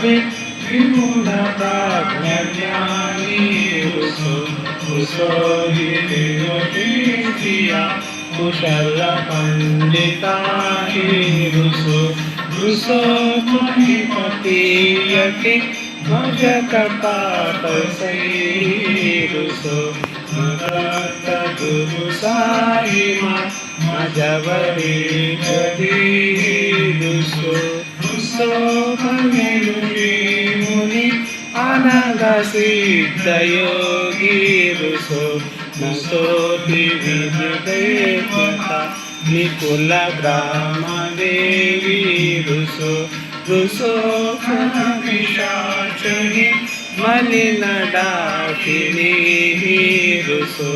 विमूढ प्राज्ञानी रुसो रुसो हिरिया कुशल पंडिता रुसो रुसो महिपति यति मज कपाप सही रुसो मरत गुरु साहिमा मजवरी जदी रुसो रुसो भगेलुरी मुनि अनग सिद्ध योगी रुसो नसोति विद्युदेवता निकुल ब्रह्म देवी रुसो रुसो पिशाचनि मलिन डाकिनी रुसो